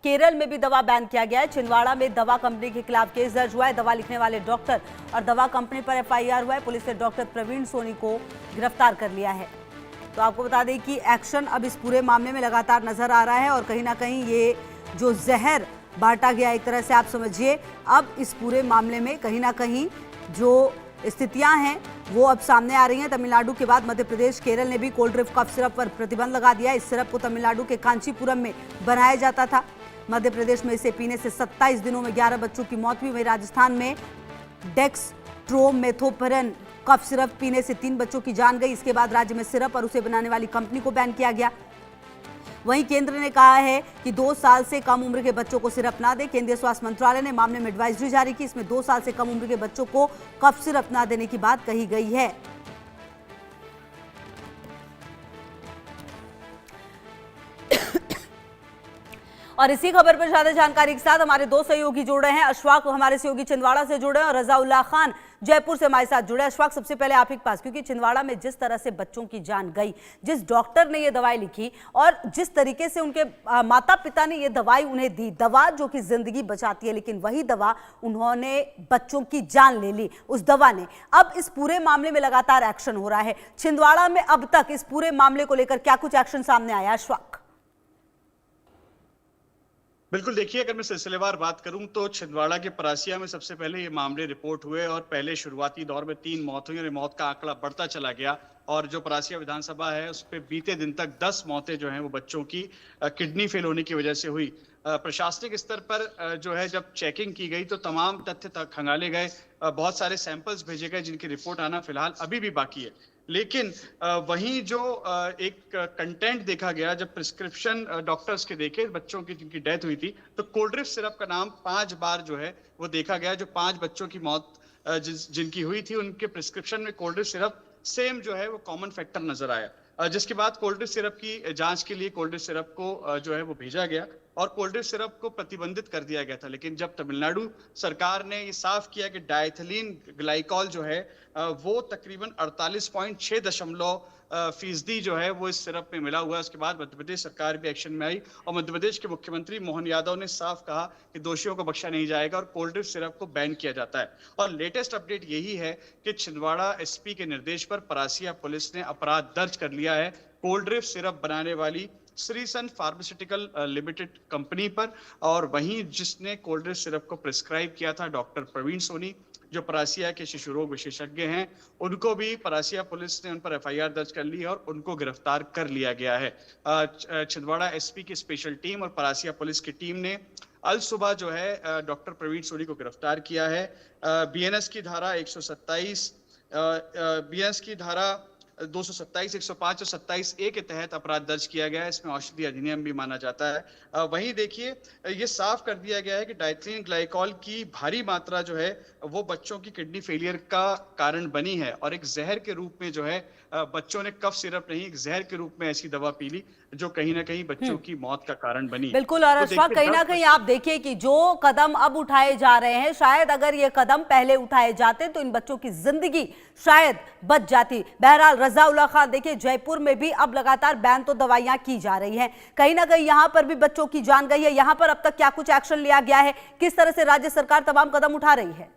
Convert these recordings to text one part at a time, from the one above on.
केरल में भी दवा बैन किया गया है। छिंदवाड़ा में दवा कंपनी के खिलाफ केस दर्ज हुआ है। दवा लिखने वाले डॉक्टर और दवा कंपनी पर FIR हुआ है। पुलिस ने डॉक्टर प्रवीण सोनी को गिरफ्तार कर लिया है। तो आपको बता दें कि एक्शन अब इस पूरे मामले में लगातार नजर आ रहा है और कहीं ना कहीं ये जो जहर बांटा गया, एक तरह से आप समझिए, अब इस पूरे मामले में कहीं ना कहीं जो स्थितियां हैं वो अब सामने आ रही हैं। तमिलनाडु के बाद मध्य प्रदेश, केरल ने भी कोल्ड ड्रिफ्ट कफ सिरप पर प्रतिबंध लगा दिया। इस सिरप को तमिलनाडु के कांचीपुरम में बनाया जाता था। मध्य प्रदेश में इसे पीने से 27 दिनों में 11 बच्चों की मौत हुई। वहीं राजस्थान में डेक्सट्रोमेथोफेरन कफ सिरप पीने से 3 बच्चों की जान गई। इसके बाद राज्य में सिरप और उसे बनाने वाली कंपनी को बैन किया गया। वहीं केंद्र ने कहा है कि 2 साल से कम उम्र के बच्चों को सिरप ना दे। केंद्रीय स्वास्थ्य मंत्रालय ने मामले में एडवाइजरी जारी की। इसमें 2 साल से कम उम्र के बच्चों को कफ सिरप ना देने की बात कही गई है। और इसी खबर पर ज्यादा जानकारी के साथ हमारे 2 सहयोगी जुड़ रहे हैं। अशफाक हमारे सहयोगी छिंदवाड़ा से जुड़े हैं और रजाउल्लाह खान जयपुर से हमारे साथ जुड़े। अशफाक, सबसे पहले आप ही के पास, क्योंकि छिंदवाड़ा में जिस तरह से बच्चों की जान गई, जिस डॉक्टर ने ये दवाई लिखी और जिस तरीके से उनके माता पिता ने ये दवाई उन्हें दी, दवा जो कि जिंदगी बचाती है, लेकिन वही दवा उन्होंने बच्चों की जान ले ली उस दवा ने। अब इस पूरे मामले में लगातार एक्शन हो रहा है। छिंदवाड़ा में अब तक इस पूरे मामले को लेकर क्या कुछ एक्शन सामने आया अशफाक? बिल्कुल, देखिए, अगर मैं सिलसिलेवार बात करूं तो छिंदवाड़ा के परासिया में सबसे पहले ये मामले रिपोर्ट हुए और पहले शुरुआती दौर में 3 मौत हुई और मौत का आंकड़ा बढ़ता चला गया और जो परासिया विधानसभा है उस पर बीते दिन तक 10 मौतें जो हैं वो बच्चों की किडनी फेल होने की वजह से हुई। प्रशासनिक स्तर पर जो है जब चेकिंग की गई तो तमाम तथ्य तक खंगाले गए, बहुत सारे सैंपल्स भेजे गए जिनकी रिपोर्ट आना फिलहाल अभी भी बाकी है। लेकिन वहीं जो एक कंटेंट देखा गया, जब प्रिस्क्रिप्शन डॉक्टर्स के देखे बच्चों की जिनकी डेथ हुई थी, तो कोल्ड ड्रिफ्ट सिरप का नाम 5 बार जो है वो देखा गया। जो 5 बच्चों की मौत जिनकी हुई थी उनके प्रिस्क्रिप्शन में कोल्ड ड्रिफ्ट सिरप सेम जो है वो कॉमन फैक्टर नजर आया। जिसके बाद कोल्ड ड्रिफ्ट सिरप की जांच के लिए कोल्ड ड्रिफ्ट सिरप को जो है वो भेजा गया और कोल्ड ड्रिफ्ट सिरप को प्रतिबंधित कर दिया गया था। लेकिन जब तमिलनाडु सरकार ने ये साफ किया कि डायथिलीन ग्लाइकॉल जो है वो तकरीबन 48.6% जो है वो इस सिरप में मिला हुआ है, उसके बाद मध्य प्रदेश सरकार भी एक्शन में आई और मध्य प्रदेश के मुख्यमंत्री मोहन यादव ने साफ कहा कि दोषियों को बख्शा नहीं जाएगा और कोल्ड ड्रिफ्ट सिरप को बैन किया जाता है। और लेटेस्ट अपडेट यही है कि छिंदवाड़ा SP के निर्देश पर परासिया पुलिस ने अपराध दर्ज कर लिया है कोल्ड ड्रिफ्ट सिरप बनाने वाली श्रीसन फार्मास्यूटिकल लिमिटेड कंपनी पर। और वहीं जिसने कोल्ड ड्रिफ्ट सिरप को प्रिस्क्राइब किया था डॉक्टर प्रवीण सोनी, जो परासिया के शिशु रोग विशेषज्ञ हैं, उनको भी परासिया पुलिस ने उन पर FIR दर्ज कर ली है और उनको गिरफ्तार कर लिया गया है। छिंदवाड़ा SP की स्पेशल टीम और परासिया पुलिस की टीम ने अल सुबह जो है डॉक्टर प्रवीण सोनी को गिरफ्तार किया है। BNS की धारा 127, BNS की धारा 227, 105 और 27A के तहत अपराध दर्ज किया गया है। इसमें औषधि अधिनियम भी माना जाता है। वहीं देखिए, ये साफ कर दिया गया है कि डायथिलीन ग्लाइकॉल की भारी मात्रा जो है वो बच्चों की किडनी फेलियर का कारण बनी है और एक जहर के रूप में जो है बच्चों ने कफ सिरप नहीं, एक जहर के रूप में ऐसी दवा पी ली जो कहीं ना कहीं बच्चों की मौत का कारण बनी। बिल्कुल। और अशफाक, कहीं ना कहीं आप देखिए कि जो कदम अब उठाए जा रहे हैं, शायद अगर ये कदम पहले उठाए जाते तो इन बच्चों की जिंदगी शायद बच जाती। बहरहाल रजाउल्लाह खान, देखिए जयपुर में भी अब लगातार बैन तो दवाइयां की जा रही हैं, कहीं ना कहीं यहां पर भी बच्चों की जान गई है। यहां पर अब तक क्या कुछ एक्शन लिया गया है? किस तरह से राज्य सरकार तमाम कदम उठा रही है?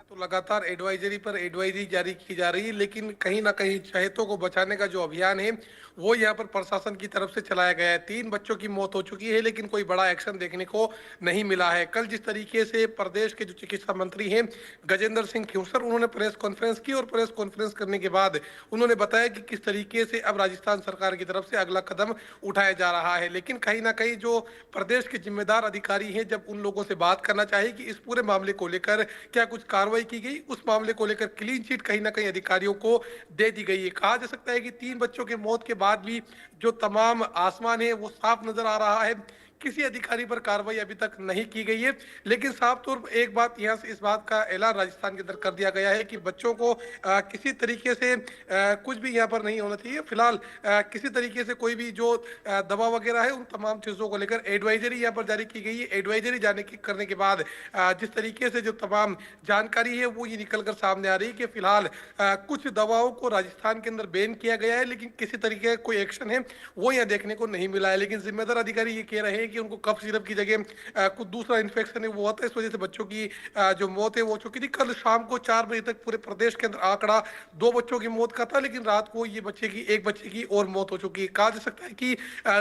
तो लगातार एडवाइजरी पर एडवाइजरी जारी की जा रही है, लेकिन कहीं ना कहीं शहीदों को बचाने का जो अभियान है वो यहाँ पर प्रशासन की तरफ से चलाया गया है। 3 बच्चों की मौत हो चुकी है, लेकिन कोई बड़ा एक्शन देखने को नहीं मिला है। कल जिस तरीके से प्रदेश के जो चिकित्सा मंत्री हैं गजेंद्र सिंह खींवसर, उन्होंने प्रेस कॉन्फ्रेंस की और प्रेस कॉन्फ्रेंस करने के बाद उन्होंने बताया कि किस तरीके से अब राजस्थान सरकार की तरफ से अगला कदम उठाया जा रहा है। लेकिन कहीं ना कहीं जो प्रदेश के जिम्मेदार अधिकारी हैं, जब उन लोगों से बात करना चाहिए कि इस पूरे मामले को लेकर क्या कुछ कार्रवाई की गई, उस मामले को लेकर क्लीन चिट कहीं ना कहीं अधिकारियों को दे दी गई है। कहा जा सकता है कि 3 बच्चों के मौत के बाद भी जो तमाम आसमान है वो साफ नजर आ रहा है किसी अधिकारी पर कार्रवाई अभी तक नहीं की गई है। लेकिन साफ तौर पर एक बात यहाँ से इस बात का ऐलान राजस्थान के अंदर कर दिया गया है कि बच्चों को किसी तरीके से कुछ भी यहाँ पर नहीं होना चाहिए। फिलहाल किसी तरीके से कोई भी जो दवा वगैरह है उन तमाम चीजों को लेकर एडवाइजरी यहाँ पर जारी की गई है। एडवाइजरी करने के बाद जिस तरीके से जो तमाम जानकारी है वो ये निकल कर सामने आ रही है कि फिलहाल कुछ दवाओं को राजस्थान के अंदर बैन किया गया है, लेकिन किसी तरीके का कोई एक्शन है वो यहाँ देखने को नहीं मिला है। लेकिन जिम्मेदार अधिकारी ये कह रहे हैं कि उनको कफ सिरप की जगह कुछ दूसरा इन्फेक्शन है वो होता है, इस वजह से बच्चों की जो मौत है वो चुकी थी। कल शाम को 4 बजे तक पूरे प्रदेश के अंदर आंकड़ा 2 बच्चों की मौत का था, लेकिन रात को ये एक बच्चे की और मौत हो चुकी है। कहा जा सकता है कि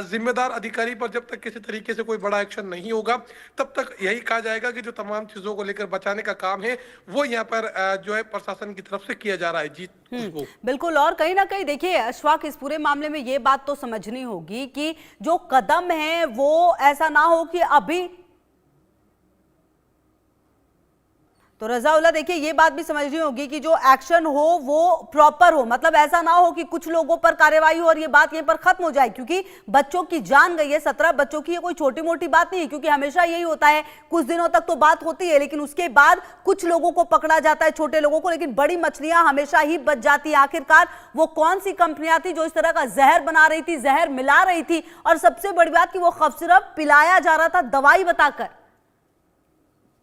जिम्मेदार अधिकारी पर जब तक किसी तरीके से कोई बड़ा एक्शन नहीं होगा तब तक यही कहा जाएगा कि जो तमाम चीजों को लेकर बचाने का काम है वो यहाँ पर जो है प्रशासन की तरफ से किया जा रहा है। जी बिल्कुल। और कहीं ना कहीं देखिए अशफाक, इस पूरे मामले में ये बात तो समझनी होगी कि जो कदम है वो ऐसा ना हो कि अभी तो रज़ाउल्लाह देखिए ये बात भी समझनी होगी कि जो एक्शन हो वो प्रॉपर हो, मतलब ऐसा ना हो कि कुछ लोगों पर कार्रवाई हो और ये बात यहीं पर खत्म हो जाए, क्योंकि बच्चों की जान गई है। 17 बच्चों की ये कोई छोटी मोटी बात नहीं है, क्योंकि हमेशा यही होता है, कुछ दिनों तक तो बात होती है लेकिन उसके बाद कुछ लोगों को पकड़ा जाता है, छोटे लोगों को, लेकिन बड़ी मछलियां हमेशा ही बच जाती है। आखिरकार वो कौन सी कंपनियां थी जो इस तरह का जहर बना रही थी, जहर मिला रही थी, और सबसे बड़ी बात कि वो कफ सिरप पिलाया जा रहा था दवाई बताकर।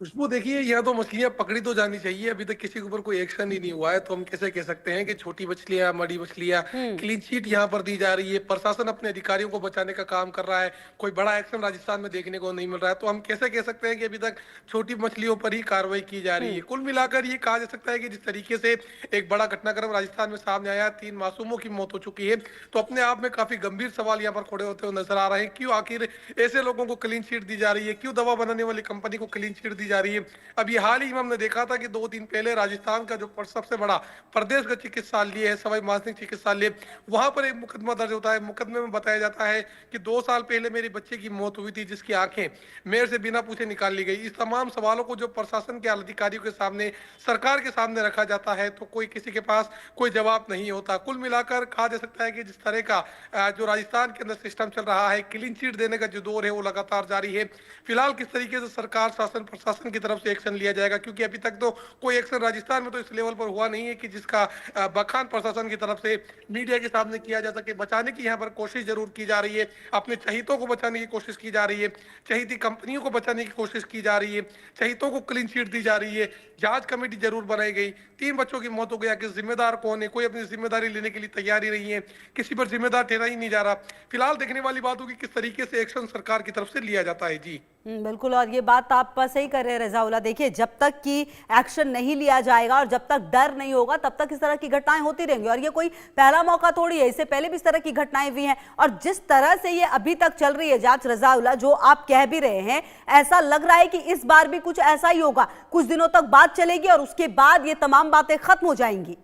खुशबू देखिए, यहाँ तो मछलियां पकड़ी तो जानी चाहिए, अभी तक किसी के ऊपर कोई एक्शन ही नहीं हुआ है, तो हम कैसे कह सकते हैं कि छोटी मछलियां, बड़ी मछलियां, क्लीन चिट यहाँ पर दी जा रही है। प्रशासन अपने अधिकारियों को बचाने का काम कर रहा है, कोई बड़ा एक्शन राजस्थान में देखने को नहीं मिल रहा है, तो हम कैसे कह सकते हैं कि अभी तक छोटी मछलियों पर ही कार्रवाई की जा रही है। कुल मिलाकर ये कहा जा सकता है कि जिस तरीके से एक बड़ा घटनाक्रम राजस्थान में सामने आया, 3 मासूमों की मौत हो चुकी है, तो अपने आप में काफी गंभीर सवाल यहाँ पर खड़े होते हुए नजर आ रहे हैं। क्यों आखिर ऐसे लोगों को क्लीन चिट दी जा रही है, क्यों दवा बनाने वाली कंपनी को क्लीन चिट दी जा रही है। अब ये हाल ही में हमने देखा था कि 2 दिन पहले राजस्थान का जो सबसे बड़ा प्रदेश का चिकित्सालय है, सवाई मानसिंह चिकित्सालय, वहां पर एक मुकदमा दर्ज होता है। मुकदमे में बताया जाता है कि 2 साल पहले मेरे बच्चे की मौत हुई थी, जिसकी आंखें मेयर से बिना पूछे निकाल ली गई। इस तमाम सवालों को जो प्रशासन के अधिकारियों के सामने, सरकार के सामने रखा जाता है, तो कोई किसी के पास कोई जवाब नहीं होता। कुल मिलाकर कहा जा सकता है कि जिस तरह का जो राजस्थान के अंदर सिस्टम चल रहा है, क्लीन चिट देने का जो दौर है वो लगातार जारी है। फिलहाल किस तरीके से सरकार, शासन, प्रशासन की तरफ से एक्शन लिया जाएगा, क्योंकि अभी तक तो कोई एक्शन राजस्थान में तो इस लेवल पर हुआ नहीं है कि जिसका बखान प्रशासन की तरफ से मीडिया के सामने किया जा सके। बचाने की यहाँ पर कोशिश जरूर की जा रही है, अपने चहितों को बचाने की कोशिश की जा रही है, चहीती कंपनियों को बचाने की कोशिश की जा रही है, चहितों को क्लीन चिट दी जा रही है, जांच कमेटी जरूर बनाई गई। 3 बच्चों की मौत हो गई, कि जिम्मेदार कौन है, कोई अपनी जिम्मेदारी लेने के लिए तैयार ही नहीं है, किसी पर जिम्मेदार ठहरा ही नहीं जा रहा। फिलहाल देखने वाली बात होगी किस तरीके से एक्शन सरकार की तरफ से लिया जाता है। जी बिल्कुल, और ये बात आप सही कर रहे हैं रज़ाउल्लाह। देखिए जब तक कि एक्शन नहीं लिया जाएगा और जब तक डर नहीं होगा तब तक इस तरह की घटनाएं होती रहेंगी, और ये कोई पहला मौका थोड़ी है, इससे पहले भी इस तरह की घटनाएं हुई हैं। और जिस तरह से ये अभी तक चल रही है जांच रज़ाउल्लाह, जो आप कह भी रहे हैं, ऐसा लग रहा है कि इस बार भी कुछ ऐसा ही होगा, कुछ दिनों तक बात चलेगी और उसके बाद ये तमाम बातें खत्म हो जाएंगी।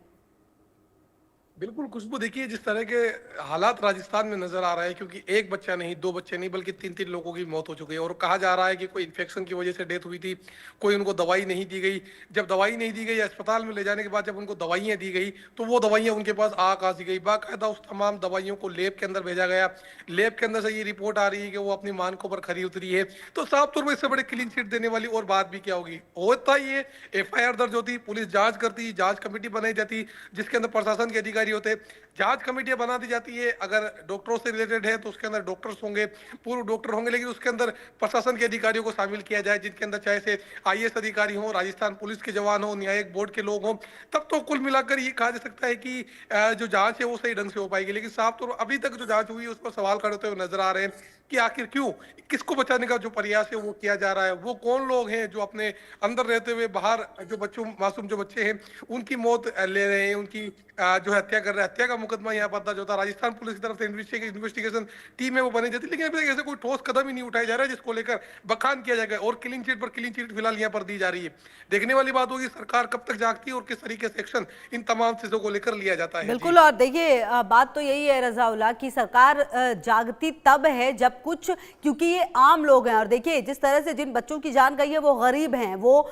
बिल्कुल खुशबू, देखिए जिस तरह के हालात राजस्थान में नजर आ रहा है, क्योंकि एक बच्चा नहीं, 2 बच्चे नहीं, बल्कि 3-3 लोगों की मौत हो चुकी है, और कहा जा रहा है कि कोई इन्फेक्शन की वजह से डेथ हुई थी, कोई उनको दवाई नहीं दी गई। जब दवाई नहीं दी गई, अस्पताल में ले जाने के बाद जब उनको दवाइयाँ दी गई, तो वो दवाइयाँ उनके पास कहाँ सी गई। बाकायदा उस तमाम दवाइयों को लैब के अंदर भेजा गया, लैब के अंदर से ये रिपोर्ट आ रही है कि वो अपनी मानकों पर खरी उतरी है। तो साफ तौर पर इससे बड़े क्लीन चिट देने वाली और बात भी क्या होगी। होता ये FIR दर्ज होती, पुलिस जांच करती, जांच कमेटी बनाई जाती, जिसके अंदर प्रशासन के अधिकारी होते, जांच कमेटियां बना दी जाती है। अगर डॉक्टरों से रिलेटेड है तो उसके अंदर डॉक्टर्स होंगे, पूर्व डॉक्टर होंगे, लेकिन उसके अंदर प्रशासन के अधिकारियों को शामिल किया जाए, जिनके अंदर चाहे से IAS अधिकारी हो, राजस्थान पुलिस के जवान हो, न्यायिक बोर्ड के लोग हों, तब तो कुल मिलाकर ये कहा जा सकता है कि जो जांच है वो सही ढंग से हो पाएगी। लेकिन साफ तौर पर अभी तक जो जांच हुई है उस पर सवाल खड़े होते हुए नजर आ रहे हैं कि आखिर क्यों, किसको बचाने का जो प्रयास है वो किया जा रहा है। वो कौन लोग हैं जो अपने अंदर रहते हुए बाहर जो बच्चों, मासूम जो बच्चे हैं, उनकी मौत ले रहे हैं, उनकी जो हत्या कर रहे हैं। हत्या का मुकदमा यहाँ पर दर्ज होता है, राजस्थान पुलिस की तरफ से इन्वेस्टिगेशन टीम है वो बनी जाती है, लेकिन अभी तक ऐसे कोई ठोस कदम ही नहीं उठाया जा रहा है जिसको लेकर बखान किया जाएगा। और क्लीन चिट पर क्लीन चिट फिलहाल यहाँ पर दी जा रही है। देखने वाली बात होगी सरकार कब तक जागती है और किस तरीके से एक्शन इन तमाम चीजों को लेकर लिया जाता है। बिल्कुल, और देखिए बात तो यही है रज़ाउल्लाह की सरकार जागती तब है जब कुछ, क्योंकि ये आम लोग हैं। और देखिए जिस तरह से जिन बच्चों की जान गई है वो गरीब हैं, वो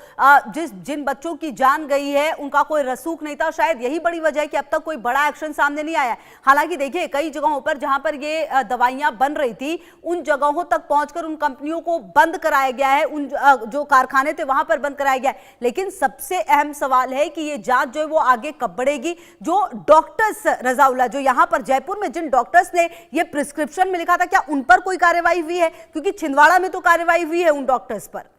जिन बच्चों की जान गई है उनका कोई रसूख नहीं था। शायद यही बड़ी वजह है कि अब तक कोई बड़ा एक्शन सामने नहीं आया। हालांकि देखिए कई जगहों पर जहां पर ये दवाइयां बन रही थी उन जगहों तक पहुंचकर उन कंपनियों को बंद कराया गया है, उन जो कारखाने थे वहां पर बंद कराया गया है। लेकिन सबसे अहम सवाल है कि ये जांच जो है वो आगे कब बढ़ेगी। जो डॉक्टर्स रजाउल्लाह, जो यहां पर जयपुर में जिन डॉक्टर्स ने ये प्रिस्क्रिप्शन में लिखा था, क्या उन पर कोई कार्रवाई हुई है? क्योंकि छिंदवाड़ा में तो कार्रवाई हुई है उन डॉक्टर्स पर।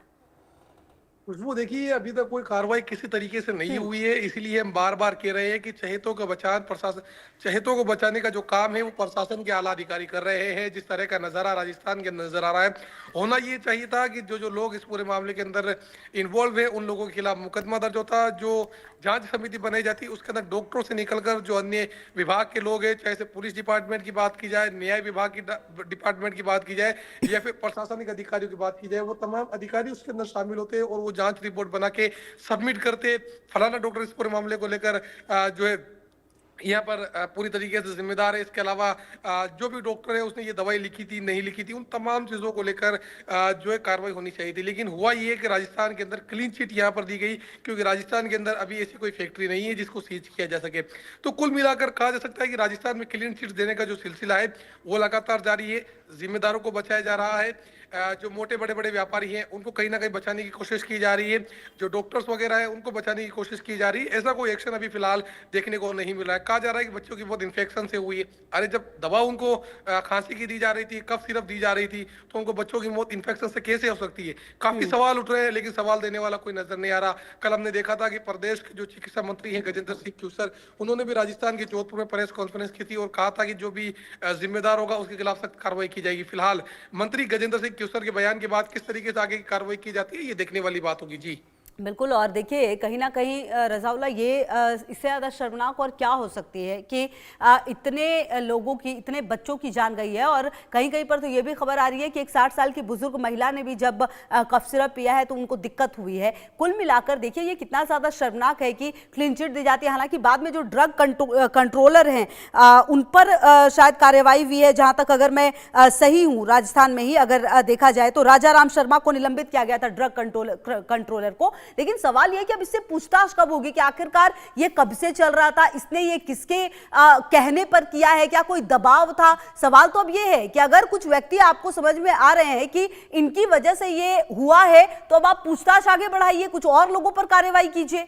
खुशबू देखिए, अभी तक कोई कार्रवाई किसी तरीके से नहीं हुई है, इसीलिए हम बार बार कह रहे हैं कि चहेतों का बचाव प्रशासन, चहेतों को बचाने का जो काम है वो प्रशासन के आला अधिकारी कर रहे हैं। जिस तरह का नजारा राजस्थान के नजर आ रहा है, होना ये चाहिए था कि जो जो लोग इस पूरे मामले के अंदर इन्वॉल्व है उन लोगों के खिलाफ मुकदमा दर्ज होता। जो जांच समिति बनाई जाती उसके अंदर डॉक्टरों से निकलकर जो अन्य विभाग के लोग हैं, चाहे से पुलिस डिपार्टमेंट की बात की जाए, न्याय विभाग की डिपार्टमेंट की बात की जाए, या फिर प्रशासनिक अधिकारियों की बात की जाए, वो तमाम अधिकारी उसके अंदर शामिल होते हैं और वो जांच रिपोर्ट बना के सबमिट करते। फलाना डॉक्टर इस पूरे मामले को लेकर जो है यहाँ पर पूरी तरीके से जिम्मेदार है। इसके अलावा जो भी डॉक्टर है उसने ये दवाई लिखी थी नहीं लिखी थी, उन तमाम चीजों को लेकर जो है कार्रवाई होनी चाहिए थी। लेकिन हुआ ये कि राजस्थान के अंदर क्लीन चिट यहाँ पर दी गई, क्योंकि राजस्थान के अंदर अभी ऐसी कोई फैक्ट्री नहीं है जिसको सीज किया जा सके। तो कुल मिलाकर कहा जा सकता है कि राजस्थान में क्लीन चिट देने का जो सिलसिला है वो लगातार जारी है। जिम्मेदारों को बचाया जा रहा है, जो मोटे बड़े बड़े व्यापारी हैं उनको कहीं ना कहीं बचाने की कोशिश की जा रही है, जो डॉक्टर्स वगैरह है उनको बचाने की कोशिश की जा रही है। ऐसा कोई एक्शन अभी फिलहाल देखने को नहीं मिला है। कहा जा रहा है कि बच्चों की बहुत इन्फेक्शन से हुई है। अरे जब दवा उनको खांसी की दी जा रही थी, कफ सिरप दी जा रही थी, तो उनको बच्चों की मौत इन्फेक्शन से कैसे हो सकती है? काफी सवाल उठ रहे हैं, लेकिन सवाल देने वाला कोई नजर नहीं आ रहा। कल हमने देखा था कि प्रदेश के जो चिकित्सा मंत्री हैं गजेंद्र सिंह क्यूसर, उन्होंने भी राजस्थान के जोधपुर में प्रेस कॉन्फ्रेंस की थी और कहा था कि जो भी जिम्मेदार होगा उसके खिलाफ सख्त कार्रवाई की जाएगी। फिलहाल मंत्री गजेंद्र सिंह क्यूसर के बयान के बाद किस तरीके से आगे की कार्रवाई की जाती है ये देखने वाली बात होगी। जी बिल्कुल। और देखिए कहीं ना कहीं रजाउल्लाह ये इससे ज़्यादा शर्मनाक और क्या हो सकती है कि इतने लोगों की, इतने बच्चों की जान गई है। और कहीं कहीं पर तो ये भी खबर आ रही है कि एक 60 साल की बुजुर्ग महिला ने भी जब कफ सिरप पिया है तो उनको दिक्कत हुई है। कुल मिलाकर देखिए ये कितना ज़्यादा शर्मनाक है कि क्लीन चिट दी जाती है। हालांकि बाद में जो ड्रग कंट्रोलर हैं उन पर शायद कार्रवाई हुई है, जहाँ तक अगर मैं सही हूँ, राजस्थान में ही अगर देखा जाए तो राजा राम शर्मा को निलंबित किया गया था, ड्रग कंट्रोलर को। लेकिन सवाल यह कि अब इससे पूछताछ कब होगी कि आखिरकार ये कब से चल रहा था, इसने ये किसके कहने पर किया है, क्या कोई दबाव था? सवाल तो अब ये है कि अगर कुछ व्यक्ति आपको समझ में आ रहे हैं कि इनकी वजह से ये हुआ है, तो अब आप पूछताछ आगे बढ़ाइए, कुछ और लोगों पर कार्रवाई कीजिए।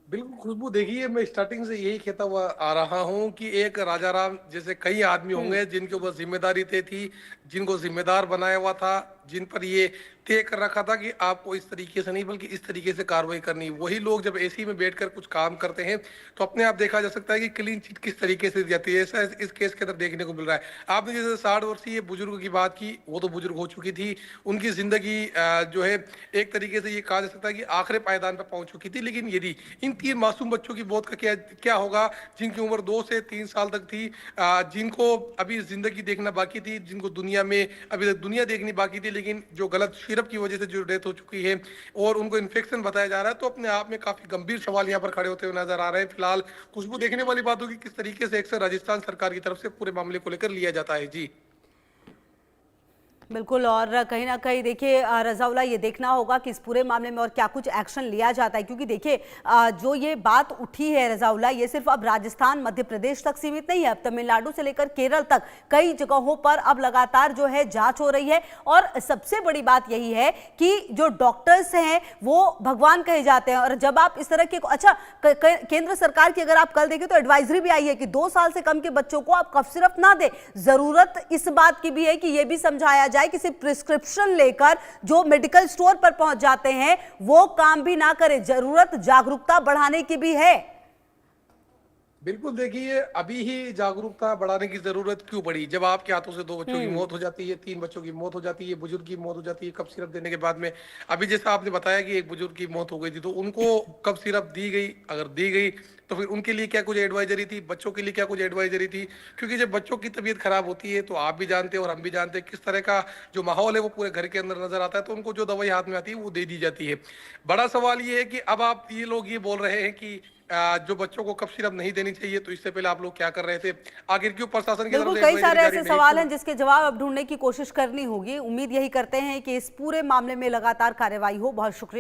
बिल्कुल खुशबू, देखिए मैं स्टार्टिंग से यही कहता हुआ आ रहा हूं कि एक राजा राम जैसे कई आदमी होंगे जिनके ऊपर जिम्मेदारी तय थी, जिनको जिम्मेदार बनाया हुआ था, जिन पर ये तय कर रखा था कि आपको इस तरीके से नहीं बल्कि इस तरीके से कार्रवाई करनी। वही लोग जब एसी में बैठकर कुछ काम करते हैं तो अपने आप देखा जा सकता है कि क्लीन चिट किस तरीके से दी जाती है। ऐसा इस केस के अंदर देखने को मिल रहा है। आपने जैसे 60 वर्षीय बुजुर्ग की बात की, वो तो बुजुर्ग हो चुकी थी, उनकी जिंदगी जो है एक तरीके से ये कहा जा सकता है कि आखिरी पायदान पर पहुंच चुकी थी। लेकिन यदि इन 3 मासूम बच्चों की मौत का क्या होगा, जिनकी उम्र 2 से 3 साल तक थी, जिनको अभी जिंदगी देखना बाकी थी, जिनको दुनिया में अभी तक दुनिया देखनी बाकी थी, लेकिन जो गलत सिरप की वजह से जो डेथ हो चुकी है और उनको इन्फेक्शन बताया जा रहा है, तो अपने आप में काफी गंभीर सवाल यहाँ पर खड़े होते हुए नजर आ रहे हैं। फिलहाल खुशबू देखने वाली बात होगी किस तरीके से एक्शन राजस्थान सरकार की तरफ से पूरे मामले को लेकर लिया जाता है। जी बिल्कुल। और कहीं ना कहीं देखिए रजाउल्लाह ये देखना होगा कि इस पूरे मामले में और क्या कुछ एक्शन लिया जाता है, क्योंकि देखिए जो ये बात उठी है रजाउल्लाह, ये सिर्फ अब राजस्थान मध्य प्रदेश तक सीमित नहीं है, अब तमिलनाडु से लेकर केरल तक कई जगहों पर अब लगातार जो है जांच हो रही है। और सबसे बड़ी बात यही है कि जो डॉक्टर्स हैं वो भगवान कहे जाते हैं। और जब आप इस तरह के केंद्र सरकार की अगर आप कल देखें तो एडवाइजरी भी आई है कि 2 साल से कम के बच्चों को आप कफ सिरप ना दें। जरूरत इस बात की भी है कि यह भी समझाया जाए कि सिर्फ प्रिस्क्रिप्शन लेकर जो मेडिकल स्टोर पर पहुंच जाते हैं वो काम भी ना करें, जरूरत जागरूकता बढ़ाने की भी है। बिल्कुल, देखिए अभी ही जागरूकता बढ़ाने की जरूरत क्यों पड़ी, जब आपके हाथों से 2 बच्चों की मौत हो जाती है, 3 बच्चों की मौत हो जाती है, बुजुर्ग की मौत हो जाती है कफ सिरप देने के बाद में। अभी जैसा आपने बताया कि एक बुजुर्ग की मौत हो गई थी, तो उनको कफ सिरप दी गई, अगर दी गई तो फिर उनके लिए क्या कुछ एडवाइजरी थी, बच्चों के लिए क्या कुछ एडवाइजरी थी? क्योंकि जब बच्चों की तबीयत खराब होती है तो आप भी जानते हैं और हम भी जानते हैं किस तरह का जो माहौल है वो पूरे घर के अंदर नजर आता है, तो उनको जो दवाई हाथ में आती है वो दे दी जाती है। बड़ा सवाल ये है कि अब आप ये लोग ये बोल रहे हैं कि जो बच्चों को कफ सिरप नहीं देनी चाहिए, तो इससे पहले आप लोग क्या कर रहे थे? आखिर क्यों प्रशासन की तरफ बिल्कुल से कई advisory सारे जारी ऐसे नहीं सवाल की? हैं जिसके जवाब अब ढूंढने की कोशिश करनी होगी। उम्मीद यही करते हैं कि इस पूरे मामले में लगातार कार्रवाई हो। बहुत शुक्रिया।